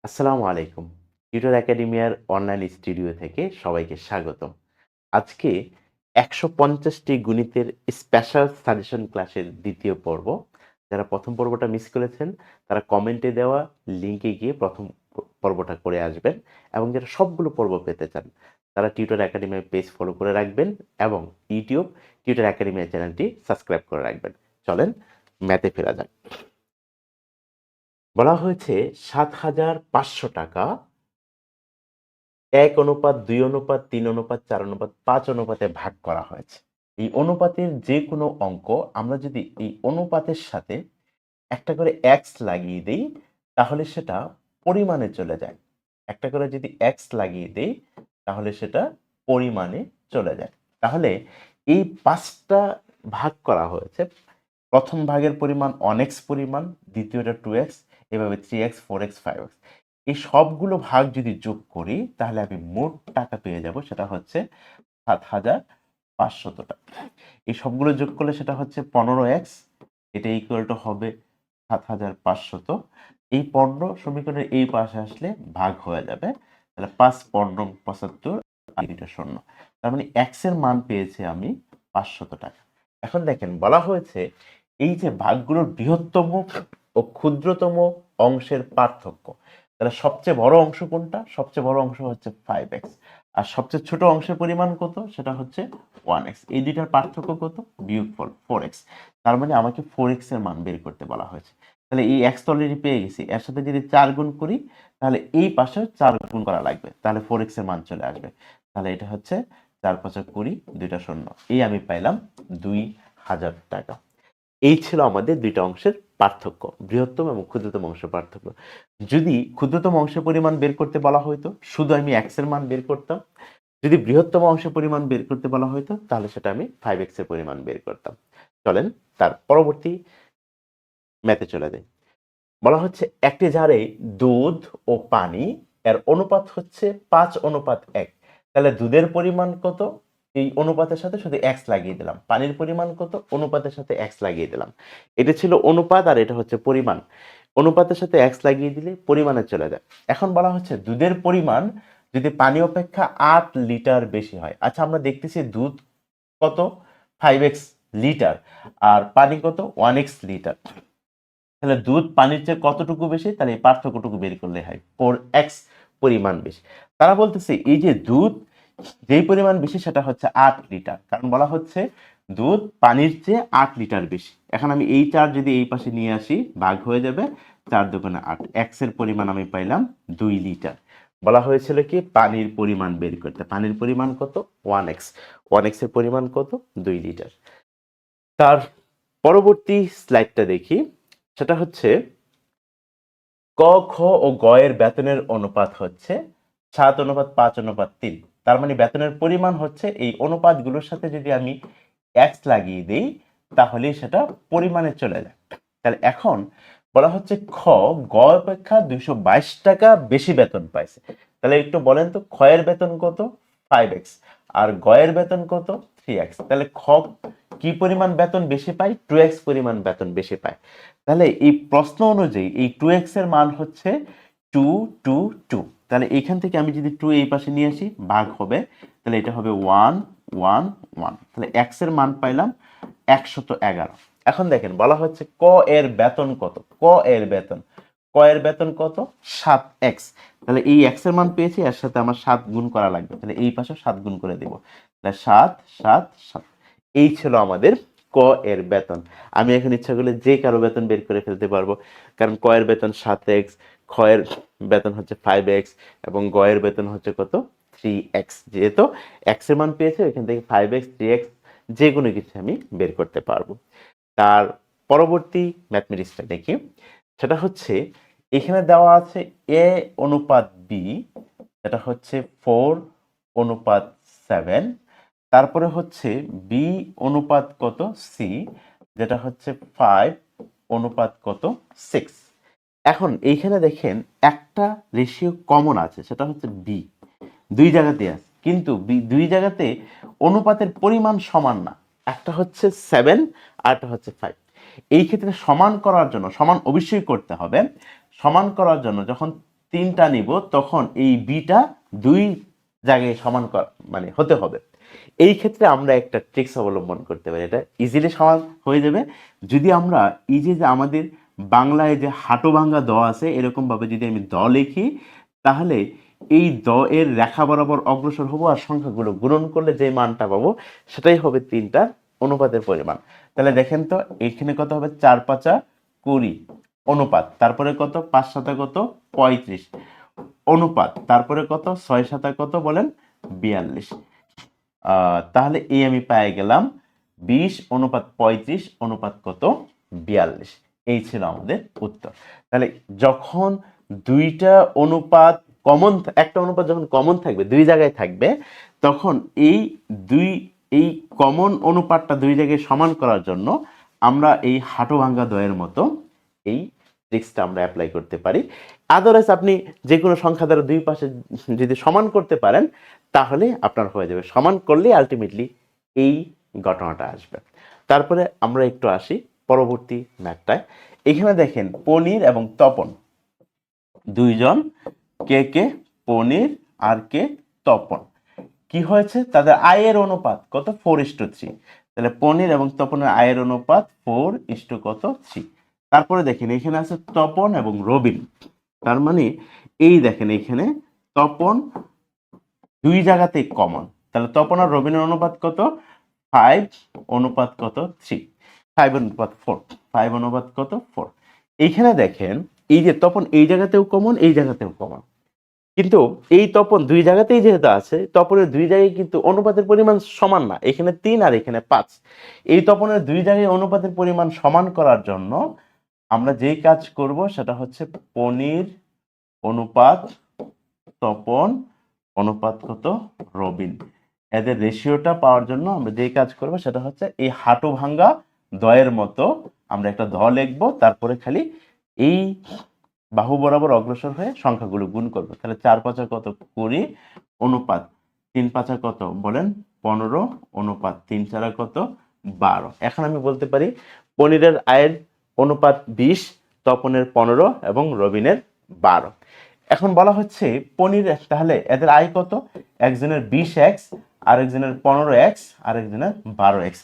আসসালামু আলাইকুম। Tutor একাডেমিয়ার online studio থেকে সবাইকে স্বাগতম। আজকে ১৫০ টি গণিতের স্পেশাল সাজেশন ক্লাসের ২য় পর্ব। যারা ১ম পর্বটা মিস করেছেন, তারা কমেন্টে দেওয়া লিংকে গিয়ে ১ম পর্বটা করে আসবেন এবং যারা সবগুলো পর্ব পেতে চান, তারা টিউটর একাডেমির পেজ ফলো করে রাখবেন এবং ইউটিউব টিউটর একাডেমিয়া চ্যানেলটি সাবস্ক্রাইব করে রাখবেন। চলেন ম্যাথে ফেরা যাক। বলা হয়েছে ৭,৫০০ টাকা ১ অনুপাত ২ অনুপাত ৩ অনুপাত ৪ অনুপাত ৫ অনুপাতে ভাগ করা হয়েছে। এই অনুপাতের যে কোনো অঙ্ক আমরা যদি এই অনুপাতের সাথে একটা করে এক্স লাগিয়ে দেই, তাহলে সেটা পরিমাণে চলে যায়। একটা করে যদি এক্স লাগিয়ে দেই, তাহলে সেটা পরিমাণে চলে যায়। তাহলে এই ৫ টা ভাগ করা হয়েছে। প্রথম ভাগের পরিমাণ 1x পরিমাণ, দ্বিতীয়টা 2x, এভাবে 3x, 4x, 5x। এই সবগুলো ভাগ যদি যোগ করি, তাহলে আমি মোট টাকা পেয়ে যাব, সেটা হচ্ছে ৭,৫০০ টাকা। এই সবগুলো যোগ করলে সেটা হচ্ছে 15x, এটা ইকুয়াল টু হবে ৭,৫০০। এই 15 সমীকরণের এই পাশে আসলে ভাগ হয়ে যাবে। তাহলে ৫ 15 ৭৫ আর এটা 0। তার মানে x এর মান পেয়েছি আমি ৫০০ টাকা। এখন দেখেন বলা হয়েছে এই যে ভাগগুলোর বৃহত্তম ও ক্ষুদ্রতম অংশের পার্থক্য। তাহলে সবচেয়ে বড় অংশ কোনটা? সবচেয়ে বড় অংশ হচ্ছে 5x। আর সবচেয়ে ছোট অংশের পরিমাণ কত? সেটা হচ্ছে 1x। এই দুইটার পার্থক্য কত? বিয়োগফল 4x। তার মানে আমাকে 4x এর মান বের করতে বলা হয়েছে। তাহলে এই x তো অলরেডি পেয়ে গেছি। এর সাথে যদি ৪ গুণ করি, তাহলে এই পাশেও ৪ গুণ করা লাগবে। তাহলে 4x এর মান চলে আসবে। তাহলে এটা হচ্ছে ৪ ৫ ২০, দুইটা শূন্য। এই আমি পাইলাম ২,০০০ টাকা। এই ছিল আমাদের দুইটা অংশের পার্থক্য, বৃহত্তম এবং ক্ষুদ্রতম অংশের পার্থক্য। যদি ক্ষুদ্রতম অংশের পরিমাণ বের করতে বলা হইতো, শুধু আমি x এর মান বের করতাম। যদি বৃহত্তম অংশের পরিমাণ বের করতে বলা হইতো, তাহলে সেটা আমি 5x এর পরিমাণ বের করতাম। চলেন তার পরবর্তী ম্যাথে চলে যাই। বলা হচ্ছে একটি জারে দুধ ও পানি এর অনুপাত হচ্ছে 5:1। তাহলে দুধের পরিমাণ কত? এই অনুপাতের সাথে শুধু x লাগিয়ে দিলাম। পানির পরিমাণ কত? অনুপাতের সাথে x লাগিয়ে দিলাম। এটা ছিল অনুপাত আর এটা হচ্ছে পরিমাণ। অনুপাতের সাথে x লাগিয়ে দিলে পরিমাণে চলে যায়। এখন বলা হচ্ছে দুধের পরিমাণ যদি পানি অপেক্ষা 8 লিটার বেশি হয়। আচ্ছা, আমরা দেখতেছি দুধ কত? 5x লিটার আর পানি কত? 1x litre. তাহলে দুধ পানির চেয়ে কতটুকু বেশি? তাহলে এই পার্থক্যটুকু বের করলে হয় 4x পরিমাণ বেশি। তারা বলতেছে এই যে দুধ যেই পরিমাণ বেশি সেটা হচ্ছে 8 লিটার, কারণ বলা হচ্ছে দুধ পানির চেয়ে 8 লিটার বেশি। এখন আমি এই 4 যদি এই পাশে নিয়ে আসি, ভাগ হয়ে যাবে 4 দুগুণে 8। x এর পরিমাণ আমি পাইলাম 2 লিটার। বলা হয়েছিল কি পানির পরিমাণ বের করতে। পানির পরিমাণ কত? 1x। 1x এর পরিমাণ কত? 2 লিটার। তার পরবর্তী স্লাইডটা দেখি। সেটা হচ্ছে ক, খ ও গ এর বেতনের অনুপাত হচ্ছে 7:5:3। তার মানে বেতনের পরিমাণ হচ্ছে এই অনুপাতগুলোর সাথে যদি আমি x লাগিয়ে দেই, তাহলে সেটা পরিমাণে চলে যায়। তাহলে এখন বলা হচ্ছে খ গ অপেক্ষা 222 টাকা বেশি বেতন পাইছে। তাহলে একটু বলেন তো, খ এর বেতন কত? 5x আর গ এর বেতন কত? 3x। তাহলে খ কি পরিমাণ বেতন বেশি পায়? 2x পরিমাণ বেতন বেশি পায়। তাহলে এই প্রশ্ন অনুযায়ী এই 2x এর মান হচ্ছে 2 2 2। তাহলে এখান থেকে আমি যদি 2 এই পাশে নিয়ে আসি, ভাগ হবে, তাহলে এটা হবে 1 1 1। তাহলে x এর মান পাইলাম 111। এখন দেখেন বলা হচ্ছে ক এর বেতন কত? ক এর বেতন কত? 7x। তাহলে এই x এর মান পেয়েছি, এর সাথে আমার 7 গুণ করা লাগবে। তাহলে এই পাশে 7 গুণ করে দেব। তাহলে 7 7 7। এই ছিল আমাদের ক এর বেতন। আমি এখন ইচ্ছা করলে যে কারো বেতন বের করে ফেলতে পারবো, কারণ ক এর বেতন 7x, খ এর বেতন হচ্ছে 5x এবং গ এর বেতন হচ্ছে কত? 3x। যেহেতু x এর মান পেয়েছে, এখান থেকে 5x 3x যে কোনো কিছু আমি বের করতে পারবো। তার পরবর্তী ম্যাথমেটিক্সটা দেখি। সেটা হচ্ছে এখানে দেওয়া আছে a অনুপাত b, এটা হচ্ছে 4:7। তারপরে হচ্ছে b অনুপাত কত? c, যেটা হচ্ছে 5:6। এখন এইখানে দেখেন একটা রেশিও কমন আছে, সেটা হচ্ছে b। দুই জায়গাতে আছে, কিন্তু দুই জায়গাতে অনুপাতের পরিমাণ সমান না। একটা হচ্ছে 7 আর একটা হচ্ছে 5। এই ক্ষেত্রে সমান করার জন্য, সমান অবশ্যই করতে হবে। সমান করার জন্য যখন 3টা নিব তখন এই বিটা 2 জায়গায় সমান মানে হতে হবে। এই ক্ষেত্রে আমরা একটা ট্রিক্স অবলম্বন করতে পারি, এটা ইজিলি সমান হয়ে যাবে যদি আমরা এই যে আমাদের বাংলায় যে হাঁটু ভাঙ্গা দ আছে এরকম ভাবে যদি আমি দ লিখি, তাহলে এই দ এর রেখা বরাবর অগ্রসর হবো আর সংখ্যাগুলো গুণন করলে যে মানটা পাবো সেটাই হবে 3টার অনুপাতের পরিমাণ। তাহলে দেখেন তো এখানে কত হবে, 4 5 20 অনুপাত, তারপরে কত 5 7 কত 35 অনুপাত, তারপরে কত 6 7 কত বলেন 42। তাহলে এই আমি পেয়ে গেলাম 20 অনুপাত 35 অনুপাত কত 42। এই ছিল আমাদের উত্তর। তাহলে যখন দুইটা অনুপাত কমন, একটা অনুপাত যখন কমন থাকবে, দুই জায়গায় থাকবে, তখন এই কমন অনুপাতটা দুই জায়গায় সমান করার জন্য আমরা এই হাঁটু ভাঙ্গা দয়ের মতো এই ট্রিক্সটা আমরা অ্যাপ্লাই করতে পারি। আদারওয়াইজ আপনি যে কোনো সংখ্যা দ্বারা দুই পাশে যদি সমান করতে পারেন তাহলে আপনার হয়ে যাবে, সমান করলে আলটিমেটলি এই ঘটনাটা আসবে। তারপরে আমরা একটু আসি পরবর্তী ম্যাথটায়। এখানে দেখেন পনির এবং তপন দুইজন, কে পনির আর কে তপন, কি হয়েছে তাদের আয়ের অনুপাত কত 4:3। তাহলে পনির এবং তপনের আয়ের অনুপাত 4:3। তারপরে দেখেন এখানে আছে তপন এবং রবিন, তার মানে এই দেখেন এখানে তপন দুই জায়গাতেই কমন, তাহলে তপন আর রবিনের অনুপাত কত 5 অনুপাত কত 3, 5 অনুপাত 4, 5 অনুপাত কত 4। এইখানে দেখেন এই যে তপন এই জায়গাতেও কমন এই জায়গাতেও কমন, কিন্তু এই তপন দুই জায়গাতেই যেহেতু আছে তপনের দুই জায়গায় কিন্তু অনুপাতের পরিমাণ সমান না, এখানে 3 আর এখানে 5। এই তপনের দুই জায়গায় অনুপাতের পরিমাণ সমান করার জন্য আমরা যেই কাজ করব সেটা হচ্ছে পনির অনুপাত তপন অনুপাত কত রবিন, এদের রেশিওটা পাওয়ার জন্য আমরা যেই কাজ করব সেটা হচ্ছে এই হাঁটু ভাঙ্গা দয়ের মতো আমরা একটা দ লিখবো, তারপরে খালি এই বাহু বরাবর অগ্রসর হয়ে সংখ্যাগুলো গুণ করবো। তাহলে 4 5 কত 20 অনুপাত 3 5 কত বলেন 15 অনুপাত 3 4 কত 12। এখন আমি বলতে পারি পনিরের আয়ের অনুপাত 20, তপনের 15 এবং রবিনের 12। এখন বলা হচ্ছে পনির, তাহলে এদের আয় কত, একজনের 20x, আরেকজনের 15x, আরেকজনের 12x।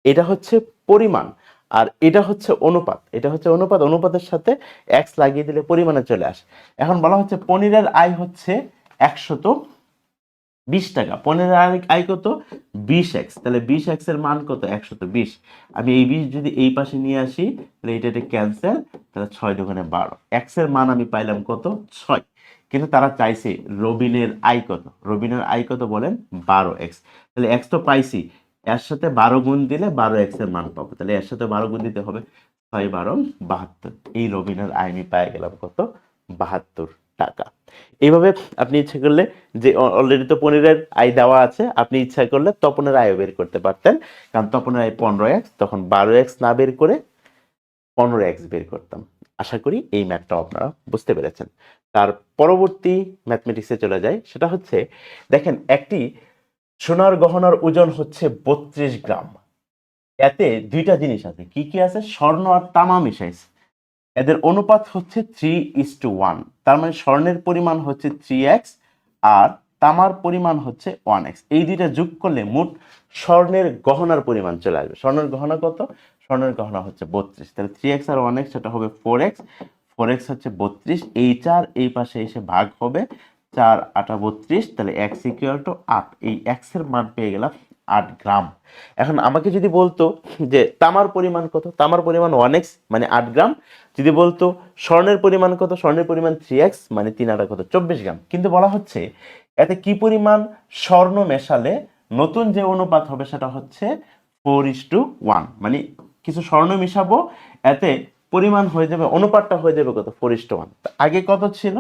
এটা হচ্ছে পরিমাণ আর এটা হচ্ছে অনুপাত, এটা হচ্ছে অনুপাত, অনুপাতের সাথে এক্স লাগিয়ে দিলে পরিমাণে চলে আসে। এখন বলা হচ্ছে পনিরের আয় হচ্ছে 120 টাকা, পনিরের আয় কত 20x, তাহলে 20x এর মান কত 120। আমি এই 20 যদি এই পাশে নিয়ে আসি তাহলে এটা ক্যান্সেল, তাহলে 6 দোকানে 12, x এর মান আমি পাইলাম কত 6। কিন্তু তারা চাইছে রবিনের আয় কত, রবিনের আয় কত বলেন 12x। তাহলে x তো পাইছি, এর সাথে 12 গুণ দিলে 12x এর মান পাবো, তাহলে এর সাথে 12 গুণ দিতে হবে, 6 12 72। এই রবিনের আয় আমি পেয়ে গেলাম কত 72 টাকা। এইভাবে আপনি ইচ্ছা করলে, যে অলরেডি তো পনিরের আয় দেওয়া আছে, আপনি ইচ্ছা করলে তপনের আয় বের করতে পারতেন, কারণ তপনের আয় 15x, তখন 12x না বের করে 15x বের করতাম। আশা করি এই ম্যাথটা আপনারা বুঝতে পেরেছেন। তার পরবর্তী ম্যাথমেটিক্সে চলে যায়, সেটা হচ্ছে দেখেন একটি সোনার গহনার ওজন হচ্ছে 32 গ্রাম, এতে দুইটা জিনিস আছে, কি কি আছে, স্বর্ণ আর তামা মিশাইছে, এদের অনুপাত হচ্ছে 3:1। তার মানে স্বর্ণের পরিমাণ হচ্ছে 3x আর তামার পরিমাণ হচ্ছে 1x। এই দুইটা যোগ করলে মোট স্বর্ণের গহনার পরিমাণ চলে আসবে। স্বর্ণের গহনা কত, স্বর্ণের গহনা হচ্ছে 32, তাহলে 3x আর 1x সেটা হবে 4x, 4x হচ্ছে 32, এই 4 এই পাশে এসে ভাগ হবে, 4 8 32, তাহলে x ইকুয়াল টু 8। এই x এর মান পেয়ে গেলাম 8 গ্রাম। এখন আমাকে যদি বলতো যে তামার পরিমাণ কত, তামার পরিমাণ 1x মানে 8 গ্রাম। যদি বলতো স্বর্ণের পরিমাণ কত, স্বর্ণের পরিমাণ 3x মানে 3 8 কত 24 গ্রাম। কিন্তু বলা হচ্ছে এতে কি পরিমাণ স্বর্ণ মেশালে নতুন যে অনুপাত হবে সেটা হচ্ছে 4:1, মানে কিছু স্বর্ণ মিশাবো, এতে পরিমাণ হয়ে যাবে, অনুপাতটা হয়ে যাবে কত 4:1। আগে কত ছিল,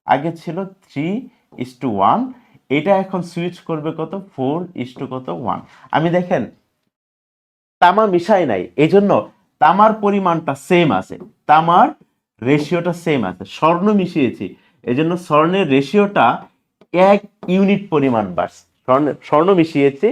আগে ছিল 3:1, এটা এখন সুইচ করবে কত 4:1। আমি দেখেন তামা মিশাই নাই, এই জন্য তামার পরিমাণটা সেম আছে, তামার রেশিওটা সেম আছে। স্বর্ণ মিশিয়েছি এই জন্য স্বর্ণের রেশিওটা 1 ইউনিট পরিমাণ বাড়ছে। স্বর্ণ মিশিয়েছি,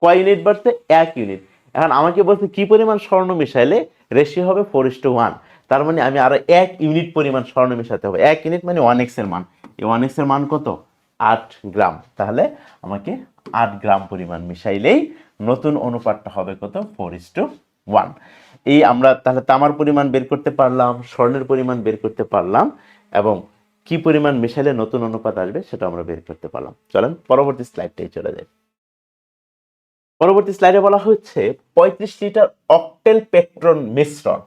কয় ইউনিট বাড়ছে 1 ইউনিট। এখন আমাকে বলছে কি পরিমাণ স্বর্ণ মিশাইলে রেশিও হবে 4:1, তার মানে আমি আরো 1 ইউনিট পরিমাণ স্বর্ণ মেশাতে হবে। 1 ইউনিট মানে 1x এর মান। এই 1x এর মান কত? 8 গ্রাম। তাহলে আমাকে 8 গ্রাম পরিমাণ মিশাইলেই নতুন অনুপাতটা হবে কত? 4:1। এই আমরা তাহলে তামার পরিমাণ বের করতে পারলাম, স্বর্ণের পরিমাণ বের করতে পারলাম, এবং কি পরিমাণ মিশাইলে নতুন অনুপাত আসবে সেটা আমরা বের করতে পারলাম। চলেন পরবর্তী স্লাইডটাই চলে যাই। পরবর্তী স্লাইডে বলা হচ্ছে 35 লিটার অকটেন পেট্রল মিশ্রণ।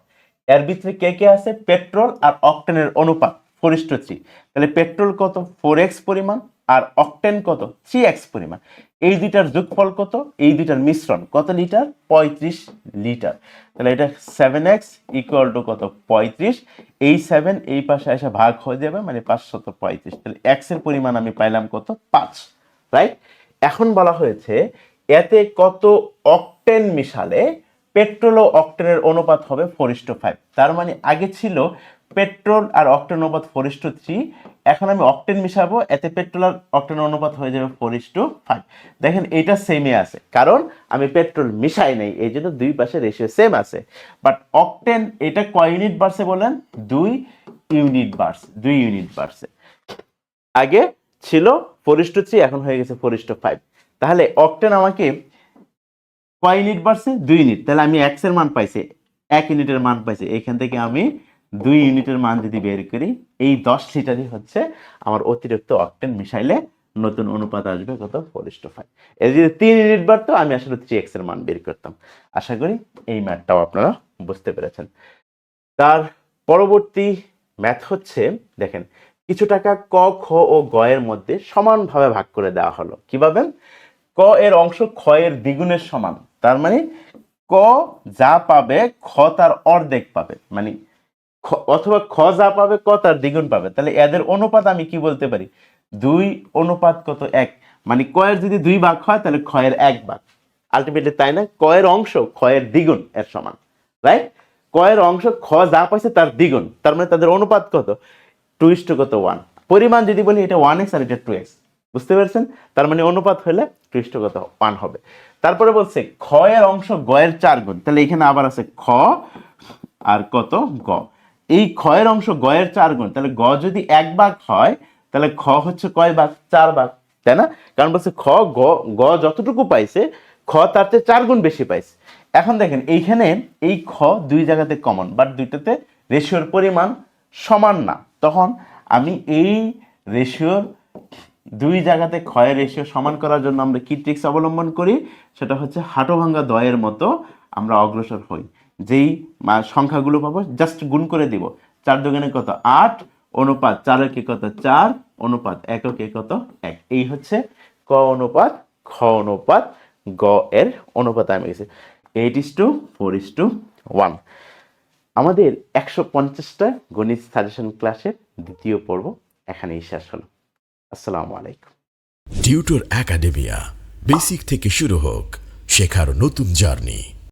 এর ভিতরে কে কে আছে? পেট্রোল আর অকটেনের অনুপাত 4:3। তাহলে পেট্রোল কত? 4x পরিমাণ, আর অকটেন কত? 3x পরিমাণ। এই দুইটার যোগফল কত? এই দুইটার মিশ্রণ কত লিটার? 35 লিটার। তাহলে এটা 7x ইকুয়াল টু কত? 35। এই 7 এই পাশে এসে ভাগ হয়ে যাবে, মানে 535। তাহলে x এর পরিমাণ আমি পাইলাম কত? 5। রাইট? এখন বলা হয়েছে এতে কত অকটেন মিশালে পেট্রোল ও অকটেনের অনুপাত হবে 4:5। তার মানে আগে ছিল পেট্রোল আর অকটেন অনুপাত 4:3, এখন আমি অকটেন মিশাবো, এতে পেট্রোল আর অকটেনের অনুপাত হয়ে যাবে 4:5। দেখেন এটা সেমই আছে, কারণ আমি পেট্রোল মিশাই নাই, এই জন্য দুই পাশে রেশিও সেম আছে। বাট অকটেন এটা কয় ইউনিট বাড়ছে বলেন? 2 ইউনিট বাড়ছে, 2 ইউনিট বাড়ছে। আগে ছিল 4:3, এখন হয়ে গেছে 4:5। তাহলে অকটেন আমাকে কয় ইউনিট বাড়ছে? 2 ইউনিট। তাহলে আমি x এর মান পাইছি, 1 ইউনিটের মান পাইছি। এখান থেকে আমি 2 ইউনিটের মান যদি বের করি, এই 10 লিটারই হচ্ছে আমার অতিরিক্ত অকটেন মিশাইলে নতুন অনুপাত আসবে কত? 4:5। এর যদি 3 ইউনিট বাড়তো, আমি আসলে 3x এর মান বের করতাম। আশা করি এই ম্যাথটাও আপনারা বুঝতে পেরেছেন। তার পরবর্তী ম্যাথ হচ্ছে, দেখেন কিছু টাকা ক, খ ও গ এর মধ্যে সমানভাবে ভাগ করে দেওয়া হলো। কিভাবে? ক এর অংশ খ এর দ্বিগুণের সমান। তার মানে ক যা পাবে খ তার অর্ধেক পাবে, মানে অথবা খ যা পাবে ক তার দ্বিগুণ পাবে। তাহলে এদের অনুপাত আমি কি বলতে পারি? 2 অনুপাত কত? 1। মানে ক এর যদি 2 ভাগ হয়, তাহলে খ এর 1 ভাগ। আলটিমেটলি তাই না? ক এর অংশ খ এর দ্বিগুণ এর সমান। রাইট? ক এর অংশ খ যা পাইছে তার দ্বিগুণ, তার মানে তাদের অনুপাত কত? 2:1। পরিমাণ যদি বলি, এটা 1x আর এটা 2x। বুঝতে পেরেছেন? তার মানে অনুপাত হলে 2:1 হবে। তারপরে বলছে খ এর অংশ গ এর 4 গুণ। তাহলে এখানে আবার আছে খ আর কত? গ। এই খ এর অংশ গ এর 4 গুণ, তাহলে গ যদি 1 ভাগ হয়, তাহলে খ হচ্ছে কয় ভাগ? 4 ভাগ, তাই না? কারণ বলছে খ গ যতটুকু পাইছে খ তার চেয়ে 4 গুণ বেশি পাইছে। এখন দেখেন এইখানে এই খ দুই জায়গাতে কমন, বাট দুইটাতে রেশিওর পরিমাণ সমান না। তখন আমি এই রেশিওর দুই জায়গাতে ক্ষয়ের রেশিও সমান করার জন্য আমরা কি ট্রিক্স অবলম্বন করি? সেটা হচ্ছে হাঁটু ভাঙ্গা দয়ের মতো আমরা অগ্রসর হই। যেই সংখ্যাগুলো পাবো জাস্ট গুণ করে দিব। 4 দুগুণে কত? 8 অনুপাত 4 একে কত? 4 অনুপাত 1 একে কত? 1। এই হচ্ছে ক অনুপাত খ অনুপাত গ এর অনুপাত আমি গেছি 8:4:1। আমাদের 150টা গণিত সাজেশন ক্লাসের দ্বিতীয় পর্ব এখানেই শেষ হলো। আসসালামু আলাইকুম। টিউটর একাডেমিয়া, বেসিক থেকে শুরু হোক শেখার নতুন জার্নি।